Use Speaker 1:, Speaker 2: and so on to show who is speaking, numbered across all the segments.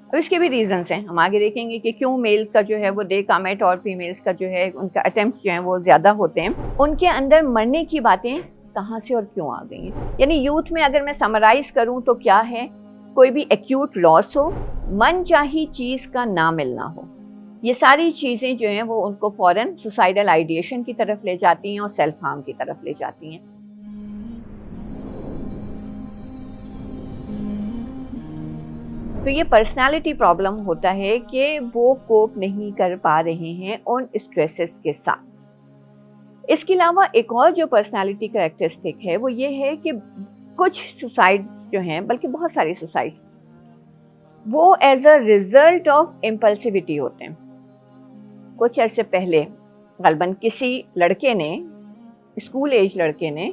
Speaker 1: اب اس کے بھی ریزنس ہیں، ہم آگے دیکھیں گے کہ کیوں میل کا جو ہے وہ دے کامٹ اور فیمیلز کا جو ہے ان کا اٹیمپٹس جو ہیں وہ زیادہ ہوتے ہیں. ان کے اندر مرنے کی باتیں کہاں سے اور کیوں آ گئی ہیں. یعنی یوتھ میں اگر میں سمرائز کروں تو کیا ہے، کوئی بھی ایکیوٹ لاس ہو، من چاہی چیز کا نہ ملنا ہو، یہ ساری چیزیں جو ہیں وہ ان کو فوراً سوسائڈل آئیڈیشن کی طرف لے جاتی ہیں اور سیلف ہارم کی طرف لے جاتی ہیں. تو یہ پرسنالٹی پرابلم ہوتا ہے کہ وہ کوپ نہیں کر پا رہے ہیں ان اسٹریسز کے ساتھ. اس کے علاوہ ایک اور جو پرسنالٹی کریکٹرسٹک ہے وہ یہ ہے کہ کچھ سوسائڈ جو ہیں، بلکہ بہت ساری سوسائڈ، وہ ایز اے ریزلٹ آف امپلسیوٹی ہوتے ہیں. کچھ عرصے پہلے غالباً کسی لڑکے نے، اسکول ایج لڑکے نے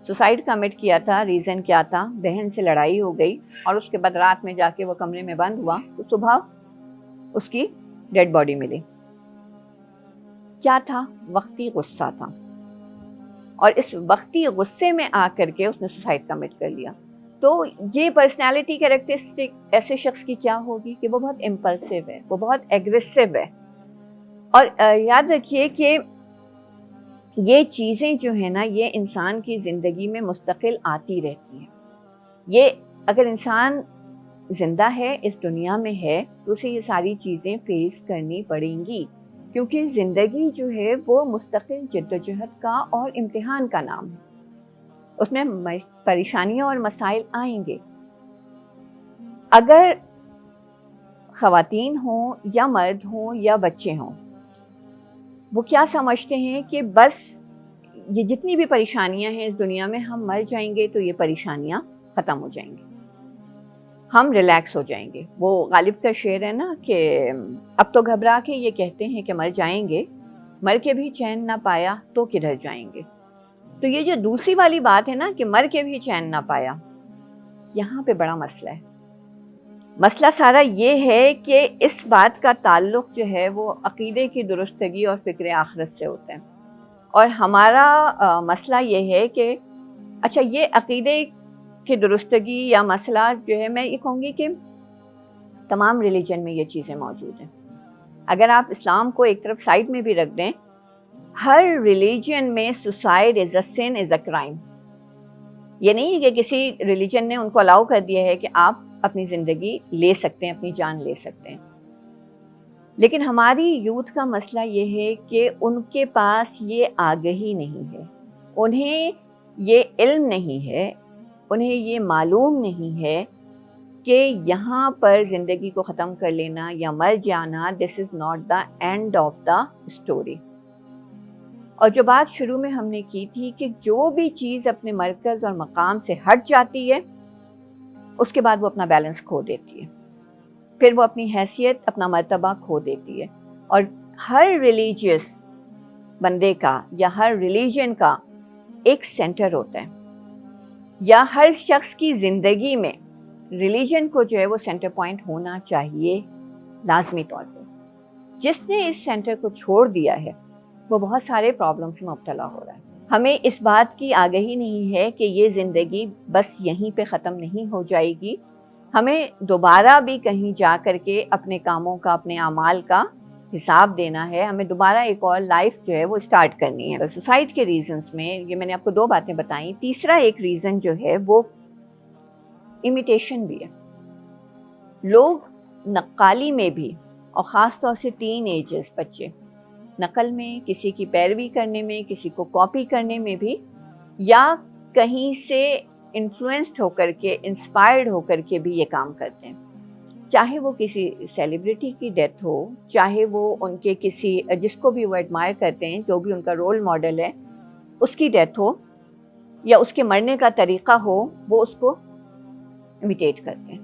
Speaker 1: سوسائڈ کمٹ کیا تھا. ریزن کیا تھا؟ بہن سے لڑائی ہو گئی اور اس کے بعد رات میں جا کے وہ کمرے میں بند ہوا تو صبح اس کی ڈیڈ باڈی ملی. کیا تھا؟ وقتی غصہ تھا، اور اس وقتی غصے میں آ کر کے اس نے سوسائڈ کمٹ کر لیا. تو یہ پرسنالٹی کریکٹرسٹک ایسے شخص کی کیا ہوگی کہ وہ بہت امپلسیو ہے، وہ بہت ایگریسو ہے. اور یاد رکھیے کہ یہ چیزیں جو ہیں نا، یہ انسان کی زندگی میں مستقل آتی رہتی ہیں. یہ اگر انسان زندہ ہے، اس دنیا میں ہے، تو اسے یہ ساری چیزیں فیس کرنی پڑیں گی، کیونکہ زندگی جو ہے وہ مستقل جدوجہد کا اور امتحان کا نام ہے. اس میں پریشانیاں اور مسائل آئیں گے. اگر خواتین ہوں یا مرد ہوں یا بچے ہوں، وہ کیا سمجھتے ہیں کہ بس یہ جتنی بھی پریشانیاں ہیں اس دنیا میں، ہم مر جائیں گے تو یہ پریشانیاں ختم ہو جائیں گی، ہم ریلیکس ہو جائیں گے. وہ غالب کا شعر ہے نا کہ اب تو گھبرا کے یہ کہتے ہیں کہ مر جائیں گے، مر کے بھی چین نہ پایا تو کدھر جائیں گے. تو یہ جو دوسری والی بات ہے نا کہ مر کے بھی چین نہ پایا، یہاں پہ بڑا مسئلہ ہے. مسئلہ سارا یہ ہے کہ اس بات کا تعلق جو ہے وہ عقیدے کی درستگی اور فکر آخرت سے ہوتا ہے. اور ہمارا مسئلہ یہ ہے کہ اچھا، یہ عقیدے کی درستگی یا مسئلہ جو ہے، میں یہ کہوں گی کہ تمام ریلیجن میں یہ چیزیں موجود ہیں. اگر آپ اسلام کو ایک طرف سائڈ میں بھی رکھ دیں، ہر ریلیجن میں suicide is a sin, is a crime. یہ نہیں ہے کہ کسی ریلیجن نے ان کو الاؤ کر دیا ہے کہ آپ اپنی زندگی لے سکتے ہیں، اپنی جان لے سکتے ہیں. لیکن ہماری یوتھ کا مسئلہ یہ ہے کہ ان کے پاس یہ آگہی نہیں ہے، انہیں یہ علم نہیں ہے، انہیں یہ معلوم نہیں ہے کہ یہاں پر زندگی کو ختم کر لینا یا مر جانا، this is not the end of the story. اور جو بات شروع میں ہم نے کی تھی کہ جو بھی چیز اپنے مرکز اور مقام سے ہٹ جاتی ہے، اس کے بعد وہ اپنا بیلنس کھو دیتی ہے، پھر وہ اپنی حیثیت، اپنا مرتبہ کھو دیتی ہے. اور ہر ریلیجیس بندے کا یا ہر ریلیجن کا ایک سینٹر ہوتا ہے، یا ہر شخص کی زندگی میں ریلیجن کو جو ہے وہ سینٹر پوائنٹ ہونا چاہیے لازمی طور پہ. جس نے اس سینٹر کو چھوڑ دیا ہے وہ بہت سارے پرابلمس میں مبتلا ہو رہا ہے. ہمیں اس بات کی آگہی نہیں ہے کہ یہ زندگی بس یہیں پہ ختم نہیں ہو جائے گی، ہمیں دوبارہ بھی کہیں جا کر کے اپنے کاموں کا، اپنے اعمال کا حساب دینا ہے، ہمیں دوبارہ ایک اور لائف جو ہے وہ اسٹارٹ کرنی ہے. سوسائڈ کے ریزنز میں یہ میں نے آپ کو 2 باتیں بتائیں. تیسرا ایک ریزن جو ہے وہ امیٹیشن بھی ہے. لوگ نقالی میں بھی، اور خاص طور سے ٹین ایجرز بچے، نقل میں، کسی کی پیروی کرنے میں، کسی کو کاپی کرنے میں بھی، یا کہیں سے انفلوئنسڈ ہو کر کے، انسپائرڈ ہو کر کے بھی یہ کام کرتے ہیں. چاہے وہ کسی سیلیبریٹی کی ڈیتھ ہو، چاہے وہ ان کے کسی جس کو بھی وہ ایڈمائر کرتے ہیں، جو بھی ان کا رول ماڈل ہے، اس کی ڈیتھ ہو یا اس کے مرنے کا طریقہ ہو، وہ اس کو امیٹیٹ کرتے ہیں.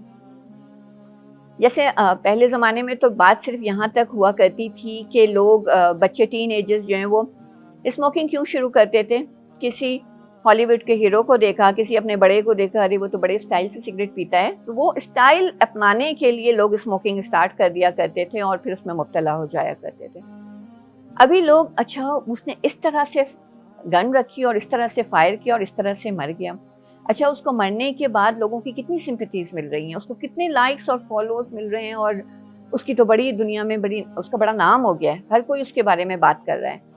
Speaker 1: جیسے پہلے زمانے میں تو بات صرف یہاں تک ہوا کرتی تھی کہ لوگ بچے ٹین ایجز جو ہیں وہ اسموکنگ کیوں شروع کرتے تھے. کسی ہالی ووڈ کے ہیرو کو دیکھا، کسی اپنے بڑے کو دیکھا، ارے وہ تو بڑے اسٹائل سے سگریٹ پیتا ہے، تو وہ اسٹائل اپنانے کے لیے لوگ اسموکنگ اسٹارٹ کر دیا کرتے تھے اور پھر اس میں مبتلا ہو جایا کرتے تھے. ابھی لوگ اچھا اس نے اس طرح سے گن رکھی اور اس طرح سے فائر کیا اور اس طرح سے مر گیا، اچھا اس کو مرنے کے بعد لوگوں کی کتنی سمپتھیز مل رہی ہیں، اس کو کتنے لائکس اور فالوز مل رہے ہیں، اور اس کی تو بڑی دنیا میں اس کا بڑا نام ہو گیا ہے، ہر کوئی اس کے بارے میں بات کر رہا ہے۔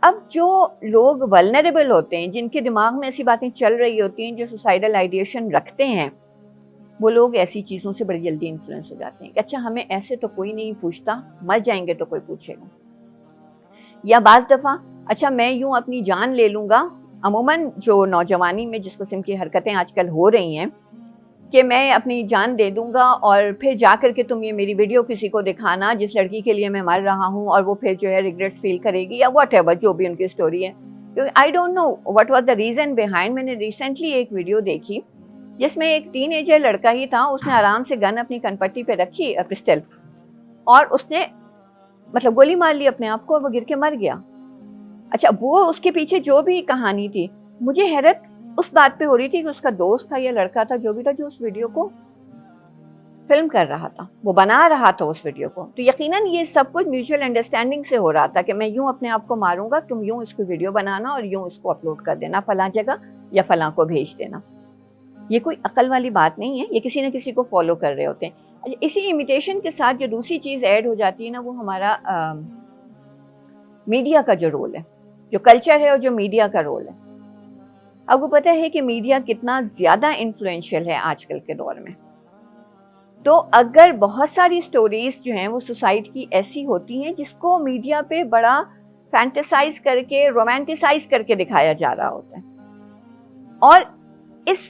Speaker 1: اب جو لوگ ولنریبل ہوتے ہیں، جن کے دماغ میں ایسی باتیں چل رہی ہوتی ہیں، جو سوسائڈل آئیڈیشن رکھتے ہیں، وہ لوگ ایسی چیزوں سے بڑی جلدی انفلوئنس ہو جاتے ہیں کہ اچھا ہمیں ایسے تو کوئی نہیں پوچھتا، مر جائیں گے تو کوئی پوچھے گا۔ یا بعض دفعہ اچھا میں یوں اپنی جان لے لوں گا، عموماً جو نوجوانی میں جس قسم کی حرکتیں آج کل ہو رہی ہیں کہ میں اپنی جان دے دوں گا اور پھر جا کر کے تم یہ میری ویڈیو کسی کو دکھانا جس لڑکی کے لیے میں مر رہا ہوں، اور وہ پھر جو ہے ریگریٹ فیل کرے گی یا واٹ ایور جو بھی ان کی اسٹوری ہے۔ I don't know what was the reason behind. میں نے ریسنٹلی ایک ویڈیو دیکھی جس میں ایک ٹین ایجر لڑکا ہی تھا، اس نے آرام سے گن اپنی کن پٹی پہ رکھی، پسٹل، اور اس نے مطلب گولی مار لی اپنے آپ کو اور وہ گر کے مر گیا۔ اچھا وہ اس کے پیچھے جو بھی کہانی تھی، مجھے حیرت اس بات پہ ہو رہی تھی کہ اس کا دوست تھا یا لڑکا تھا جو بھی تھا، جو اس ویڈیو کو فلم کر رہا تھا، وہ بنا رہا تھا اس ویڈیو کو، تو یقیناً یہ سب کچھ میوچل انڈرسٹینڈنگ سے ہو رہا تھا کہ میں یوں اپنے آپ کو ماروں گا، تم یوں اس کو ویڈیو بنانا اور یوں اس کو اپلوڈ کر دینا فلاں جگہ یا فلاں کو بھیج دینا۔ یہ کوئی عقل والی بات نہیں ہے، یہ کسی نہ کسی کو فالو کر رہے ہوتے ہیں۔ اسی امیٹیشن کے ساتھ جو دوسری چیز ایڈ ہو جاتی ہے نا، وہ ہمارا میڈیا کا جو رول ہے، جو کلچر ہے اور جو میڈیا کا رول ہے۔ آپ کو پتہ ہے کہ میڈیا کتنا زیادہ انفلوئنشل ہے آج کل کے دور میں، تو اگر بہت ساری سٹوریز جو ہیں وہ سوسائٹی کی ایسی ہوتی ہیں جس کو میڈیا پہ بڑا فینٹیسائز کر کے، رومانٹیسائز کر کے دکھایا جا رہا ہوتا ہے، اور اس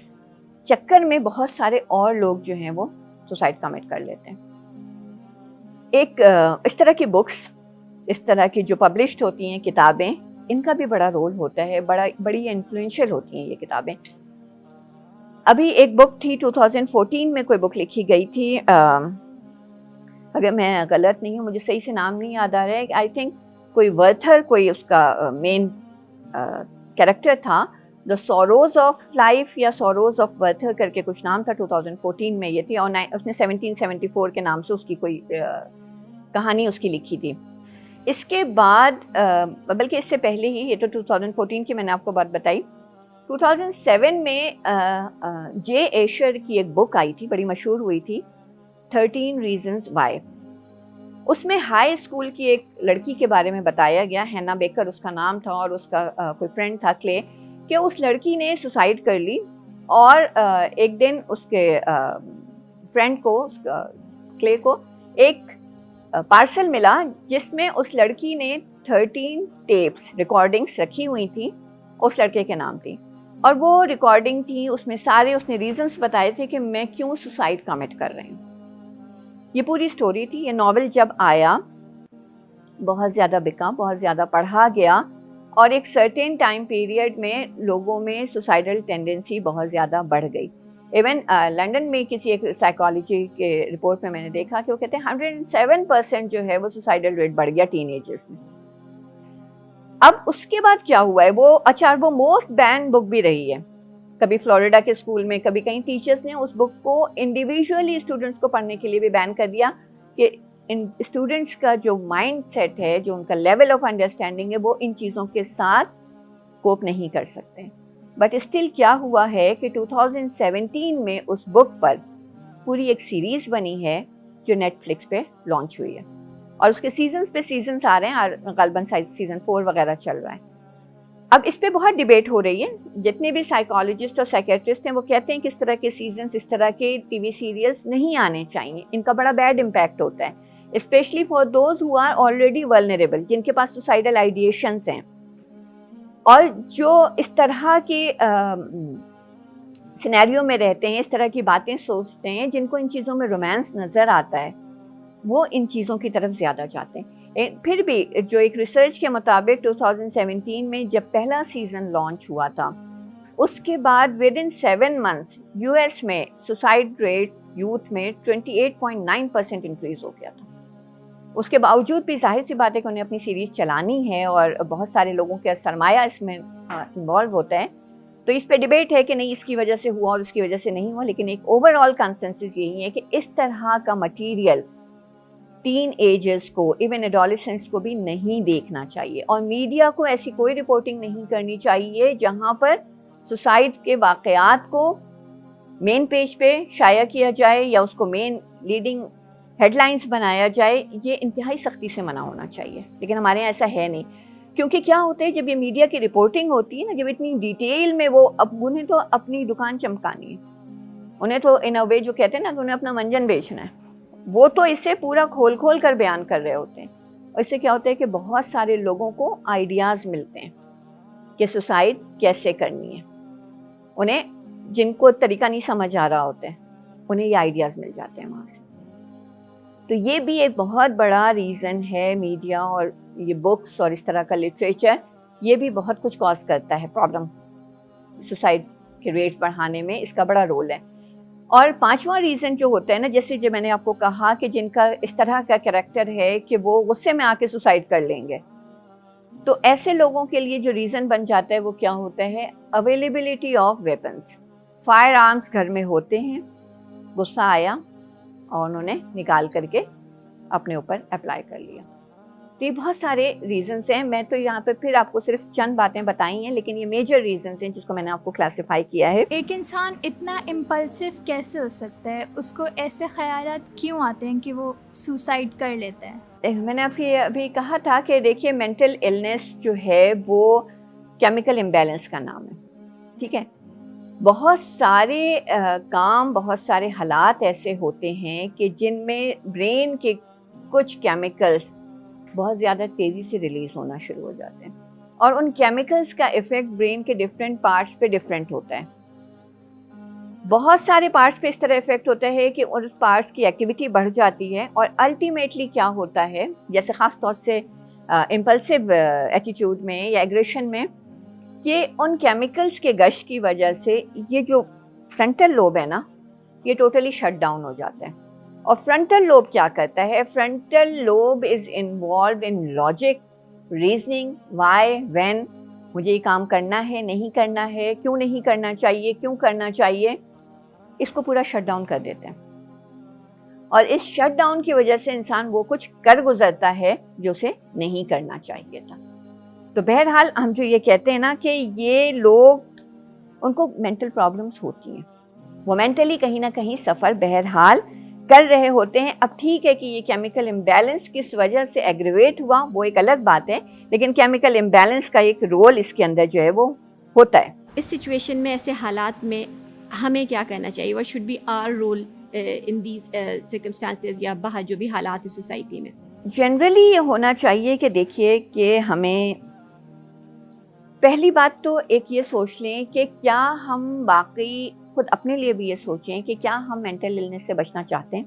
Speaker 1: چکر میں بہت سارے اور لوگ جو ہیں وہ سوسائڈ کمٹ کر لیتے ہیں۔ ایک اس طرح کی بکس، اس طرح کی جو پبلشڈ ہوتی ہیں کتابیں، ان کا بھی بڑا رول ہوتا ہے، بڑی انفلوئنشل ہوتی ہیں یہ کتابیں۔ ابھی ایک بک تھی 2014 میں کوئی بک لکھی گئی تھی، اگر میں غلط نہیں ہوں، مجھے صحیح سے نام نہیں یاد آ رہا ہے، آئی تھنک کوئی ورتھر کوئی اس کا مین کیریکٹر تھا، دا سوروز آف لائف یا سوروز آف ورتھر کر کے کچھ نام تھا، 2014 میں یہ تھی، اور اس نے 1774 کے نام سے اس کی کوئی کہانی اس کی لکھی تھی۔ اس کے بعد بلکہ اس سے پہلے ہی، یہ تو 2014 کی میں نے آپ کو بات بتائی، 2007 میں جے ایشر کی ایک بک آئی تھی، بڑی مشہور ہوئی تھی، 13 Reasons Why۔ اس میں ہائی اسکول کی ایک لڑکی کے بارے میں بتایا گیا، ہینا بیکر اس کا نام تھا، اور اس کا کوئی فرینڈ تھا کلے، کہ اس لڑکی نے سوسائڈ کر لی، اور ایک دن اس کے فرینڈ کو، کلے کو، ایک پارسل ملا جس میں اس لڑکی نے 13 ٹیپس، ریکارڈنگس رکھی ہوئی تھیں، اس لڑکے کے نام تھی، اور وہ ریکارڈنگ تھی، اس میں سارے اس نے ریزنز بتائے تھے کہ میں کیوں سوسائڈ کمٹ کر رہی ہوں۔ یہ پوری سٹوری تھی۔ یہ ناول جب آیا بہت زیادہ بکا، بہت زیادہ پڑھا گیا، اور ایک سرٹین ٹائم پیریڈ میں لوگوں میں سوسائڈل ٹینڈنسی بہت زیادہ بڑھ گئی۔ ایون لنڈن میں کسی ایک سائیکالوجی کے رپورٹ میں نے دیکھا کہ وہ کہتے ہیں 107% جو ہے وہ سوسائڈل ریٹ بڑھ گیا ٹین ایجرز میں۔ اب اس کے بعد کیا ہوا ہے، وہ موسٹ بین بک بھی رہی ہے، کبھی فلوریڈا کے اسکول میں، کبھی کہیں ٹیچرز نے اس بک کو انڈیویجولی اسٹوڈنٹس کو پڑھنے کے لیے بھی بین کر دیا کہ ان اسٹوڈنٹس کا جو مائنڈ سیٹ ہے، جو ان کا لیول آف انڈرسٹینڈنگ ہے، وہ ان چیزوں کے ساتھ کوپ نہیں کر سکتے۔ بٹ اسٹل کیا ہوا ہے کہ 2017 میں اس بک پر پوری ایک سیریز بنی ہے جو نیٹ فلکس پہ لانچ ہوئی ہے، اور اس کے سیزنز پہ سیزنز آ رہے ہیں، غالباً سیزن 4 وغیرہ چل رہا ہے۔ اب اس پہ بہت ڈیبیٹ ہو رہی ہے، جتنے بھی سائیکالوجسٹ اور سائیکیٹرسٹ ہیں وہ کہتے ہیں کہ اس طرح کے سیزنز، اس طرح کے ٹی وی سیریلز نہیں آنے چاہیے، ان کا بڑا بیڈ امپیکٹ ہوتا ہے، especially for those who are already vulnerable, جن کے پاس سوسائڈل آئیڈیشنز ہیں، اور جو اس طرح کے سینیریو میں رہتے ہیں، اس طرح کی باتیں سوچتے ہیں، جن کو ان چیزوں میں رومانس نظر آتا ہے، وہ ان چیزوں کی طرف زیادہ جاتے ہیں۔ پھر بھی جو ایک ریسرچ کے مطابق 2017 میں جب پہلا سیزن لانچ ہوا تھا، اس کے بعد with in 7 months U S میں سوسائڈ ریٹ یوتھ میں 28.9% انکریز ہو گیا تھا۔ اس کے باوجود بھی ظاہر سی بات ہے کہ انہیں اپنی سیریز چلانی ہے، اور بہت سارے لوگوں کا سرمایہ اس میں انوالو ہوتا ہے، تو اس پہ ڈیبیٹ ہے کہ نہیں اس کی وجہ سے ہوا اور اس کی وجہ سے نہیں ہوا، لیکن ایک اوور آل کنسنسس یہی ہے کہ اس طرح کا مٹیریل ٹین ایجرز کو، ایون ایڈولسنٹس کو بھی نہیں دیکھنا چاہیے، اور میڈیا کو ایسی کوئی رپورٹنگ نہیں کرنی چاہیے جہاں پر سوسائڈ کے واقعات کو مین پیج پہ شائع کیا جائے یا اس کو مین لیڈنگ ہیڈ لائنز بنایا جائے، یہ انتہائی سختی سے منع ہونا چاہیے، لیکن ہمارے یہاں ایسا ہے نہیں. کیونکہ کیا ہوتا ہے، جب یہ میڈیا کی رپورٹنگ ہوتی ہے نا، جب اتنی ڈیٹیل میں انہیں تو اپنی دکان چمکانی ہے، انہیں تو ان اے وے جو کہتے ہیں نا کہ انہیں اپنا منجن بیچنا ہے، وہ تو اس سے پورا کھول کر بیان کر رہے ہوتے ہیں. اور اس سے کیا ہوتا ہے کہ بہت سارے لوگوں کو آئیڈیاز ملتے ہیں کہ سوسائڈ کیسے کرنی ہے. انہیں جن کو طریقہ نہیں سمجھ آ رہا ہوتا ہے، انہیں یہ آئیڈیاز مل جاتے ہیں وہاں سے. تو یہ بھی ایک بہت بڑا ریزن ہے، میڈیا اور یہ بکس اور اس طرح کا لٹریچر، یہ بھی بہت کچھ کاز کرتا ہے پرابلم. سوسائڈ کے ریٹ بڑھانے میں اس کا بڑا رول ہے. اور 5واں ریزن جو ہوتا ہے نا، جیسے جو میں نے آپ کو کہا کہ جن کا اس طرح کا کریکٹر ہے کہ وہ غصے میں آ کے سوسائڈ کر لیں گے، تو ایسے لوگوں کے لیے جو ریزن بن جاتا ہے وہ کیا ہوتا ہے، availability of weapons. Fire arms گھر میں ہوتے ہیں، غصہ آیا اور انہوں نے نکال کر کے اپنے اوپر اپلائی کر لیا. تو یہ بہت سارے ریزنز ہیں. میں تو یہاں پہ پھر آپ کو صرف چند باتیں بتائی ہیں، لیکن یہ میجر ریزنز ہیں جس کو میں نے آپ کو کلاسیفائی کیا ہے.
Speaker 2: ایک انسان اتنا امپلسو کیسے ہو سکتا ہے؟ اس کو ایسے خیالات کیوں آتے ہیں کہ وہ سوسائڈ کر لیتا ہے؟
Speaker 1: میں نے ابھی کہا تھا کہ دیکھیے مینٹل النس جو ہے وہ کیمیکل امبیلنس کا نام ہے. ٹھیک ہے، بہت سارے کام، بہت سارے حالات ایسے ہوتے ہیں کہ جن میں برین کے کچھ کیمیکلز بہت زیادہ تیزی سے ریلیز ہونا شروع ہو جاتے ہیں، اور ان کیمیکلز کا ایفیکٹ برین کے ڈفرینٹ پارٹس پہ ڈفرینٹ ہوتا ہے. بہت سارے پارٹس پہ اس طرح افیکٹ ہوتا ہے کہ ان پارٹس کی ایکٹیویٹی بڑھ جاتی ہے، اور الٹیمیٹلی کیا ہوتا ہے، جیسے خاص طور سے امپلسیو ایٹیٹیوڈ میں یا ایگریشن میں، کہ ان کیمیکلز کے گش کی وجہ سے یہ جو فرنٹل لوب ہے نا، یہ ٹوٹلی شٹ ڈاؤن ہو جاتا ہے. اور فرنٹل لوب کیا کرتا ہے، frontal lobe is involved in logic, reasoning, why, when, مجھے یہ کام کرنا ہے، نہیں کرنا ہے، کیوں نہیں کرنا چاہیے، کیوں کرنا چاہیے، اس کو پورا شٹ ڈاؤن کر دیتے ہیں. اور اس شٹ ڈاؤن کی وجہ سے انسان وہ کچھ کر گزرتا ہے جو اسے نہیں کرنا چاہیے تھا. تو بہرحال ہم جو یہ کہتے ہیں نا کہ یہ لوگ، ان کو مینٹل پرابلمس ہوتی ہیں، وہ مینٹلی کہیں نہ کہیں سفر بہرحال کر رہے ہوتے ہیں. اب ٹھیک ہے کہ یہ کیمیکل امبیلنس کس وجہ سے ایگریویٹ ہوا وہ ایک الگ بات ہے، لیکن کیمیکل امبیلنس کا ایک رول اس کے اندر جو ہے وہ ہوتا ہے.
Speaker 3: اس سچویشن میں، ایسے حالات میں ہمیں کیا کرنا چاہیے؟ what should be our role in these circumstances یا باہر جو بھی حالات ہیں سوسائٹی میں؟
Speaker 1: جنرلی یہ ہونا چاہیے کہ دیکھیے کہ ہمیں پہلی بات تو ایک یہ سوچ لیں کہ کیا ہم واقعی خود اپنے لیے بھی یہ سوچیں کہ کیا ہم مینٹل النس سے بچنا چاہتے ہیں.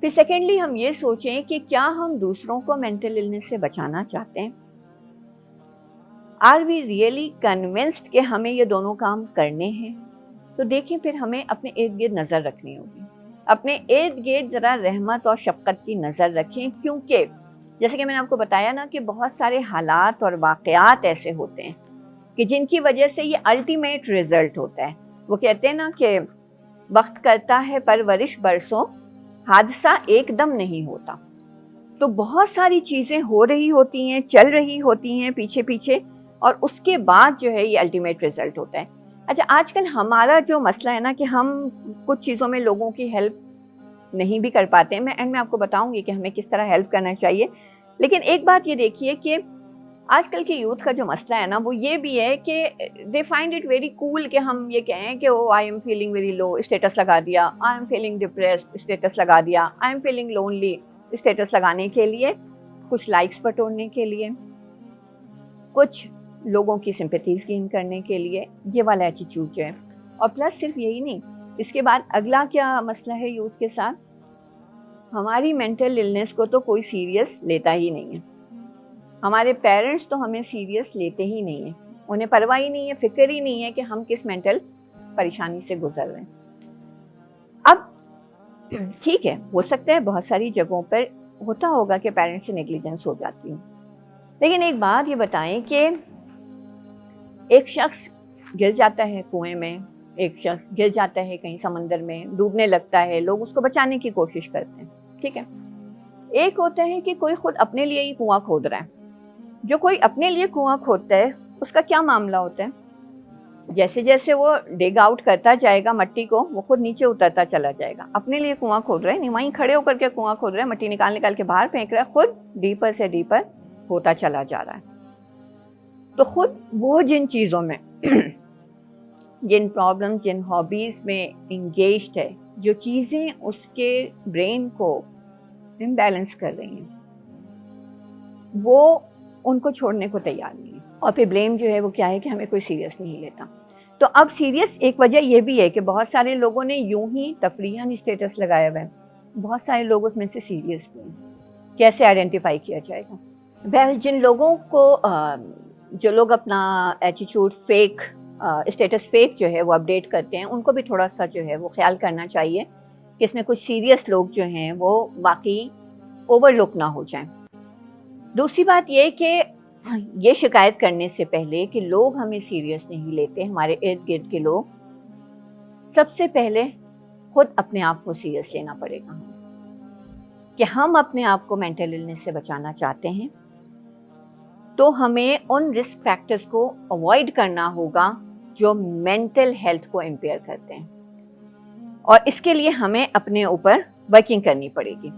Speaker 1: پھر سیکنڈلی ہم یہ سوچیں کہ کیا ہم دوسروں کو مینٹل النس سے بچانا چاہتے ہیں. آر وی ریئلی کنونسڈ کہ ہمیں یہ دونوں کام کرنے ہیں؟ تو دیکھیں پھر ہمیں اپنے ارد گرد نظر رکھنی ہوگی. اپنے ارد گرد ذرا رحمت اور شفقت کی نظر رکھیں، کیونکہ جیسے کہ میں نے آپ کو بتایا نا کہ بہت سارے حالات اور واقعات ایسے ہوتے ہیں کہ جن کی وجہ سے یہ الٹیمیٹ ریزلٹ ہوتا ہے. وہ کہتے ہیں نا کہ وقت کرتا ہے پرورش برسوں، حادثہ ایک دم نہیں ہوتا. تو بہت ساری چیزیں ہو رہی ہوتی ہیں، چل رہی ہوتی ہیں پیچھے پیچھے، اور اس کے بعد جو ہے یہ الٹیمیٹ ریزلٹ ہوتا ہے. اچھا، آج کل ہمارا جو مسئلہ ہے نا کہ ہم کچھ چیزوں میں لوگوں کی ہیلپ نہیں بھی کر پاتے ہیں. میں اینڈ میں آپ کو بتاؤں گی کہ ہمیں کس طرح ہیلپ کرنا چاہیے. لیکن ایک بات یہ دیکھیے کہ آج کل کے یوتھ کا جو مسئلہ ہے نا وہ یہ بھی ہے کہ they find it very cool کہ ہم یہ کہیں کہ oh I am feeling very low, status لگا دیا، I am feeling depressed, status لگا دیا، I am feeling lonely, status لگانے کے لیے، کچھ لائکس بٹورنے کے لیے، کچھ لوگوں کی سمپیتھیز گین کرنے کے لیے، یہ والا ایٹیٹیوڈ جو ہے. اور پلس صرف یہی نہیں، اس کے بعد اگلا کیا مسئلہ ہے یوتھ کے ساتھ، ہماری مینٹل النس کو تو کوئی سیریس لیتا ہی نہیں ہے. ہمارے پیرنٹس تو ہمیں سیریس لیتے ہی نہیں ہیں، انہیں پرواہ ہی نہیں ہے، فکر ہی نہیں ہے کہ ہم کس مینٹل پریشانی سے گزر رہے ہیں. اب ٹھیک ہے، ہو سکتا ہے بہت ساری جگہوں پر ہوتا ہوگا کہ پیرنٹس سے نیگلیجنس ہو جاتی ہوں، لیکن ایک بات یہ بتائیں کہ ایک شخص گر جاتا ہے کنویں میں، ایک شخص گر جاتا ہے کہیں سمندر میں، ڈوبنے لگتا ہے، لوگ اس کو بچانے کی کوشش کرتے ہیں. ٹھیک ہے، ایک ہوتا ہے کہ کوئی خود اپنے لیے ہی کنواں کھود رہا ہے. جو کوئی اپنے لیے کنواں کھودتا ہے اس کا کیا معاملہ ہوتا ہے، جیسے جیسے وہ ڈگ آؤٹ کرتا جائے گا مٹی کو، وہ خود نیچے اترتا چلا جائے گا. اپنے لیے کنواں کھود رہا ہے نہیں، وہیں کھڑے ہو کر کے کنواں کھود رہا ہے، مٹی نکال کے باہر پھینک رہا ہے، خود ڈیپر سے ڈیپر ہوتا چلا جا رہا ہے. تو خود وہ جن چیزوں میں جن پرابلم، جن ہابیز میں انگیجڈ ہے، جو چیزیں اس کے برین کو امبیلنس کر رہی ہیں، وہ ان کو چھوڑنے کو تیار نہیں ہے. اور پھر بلیم جو ہے وہ کیا ہے کہ ہمیں کوئی سیریس نہیں لیتا. تو اب سیریس ایک وجہ یہ بھی ہے کہ بہت سارے لوگوں نے یوں ہی تفریحاً اسٹیٹس لگایا ہوا ہے، بہت سارے لوگ اس میں سے سیریس بھی ہیں. کیسے آئیڈینٹیفائی کیا جائے گا؟ ویل، جن لوگوں کو جو لوگ اپنا ایٹیٹیوڈ فیک، اسٹیٹس فیک جو ہے وہ اپڈیٹ کرتے ہیں، ان کو بھی تھوڑا سا جو ہے وہ خیال کرنا چاہیے کہ اس میں کچھ سیریس لوگ جو ہیں وہ واقعی اوور لک نہ ہو جائیں. دوسری بات یہ کہ یہ شکایت کرنے سے پہلے کہ لوگ ہمیں سیریس نہیں لیتے، ہمارے ارد گرد کے لوگ، سب سے پہلے خود اپنے آپ کو سیریس لینا پڑے گا کہ ہم اپنے آپ کو مینٹل النس سے بچانا چاہتے ہیں. تو ہمیں ان رسک فیکٹرز کو اوائڈ کرنا ہوگا جو مینٹل ہیلتھ کو امپیئر کرتے ہیں، اور اس کے لیے ہمیں اپنے اوپر ورکنگ کرنی پڑے گی.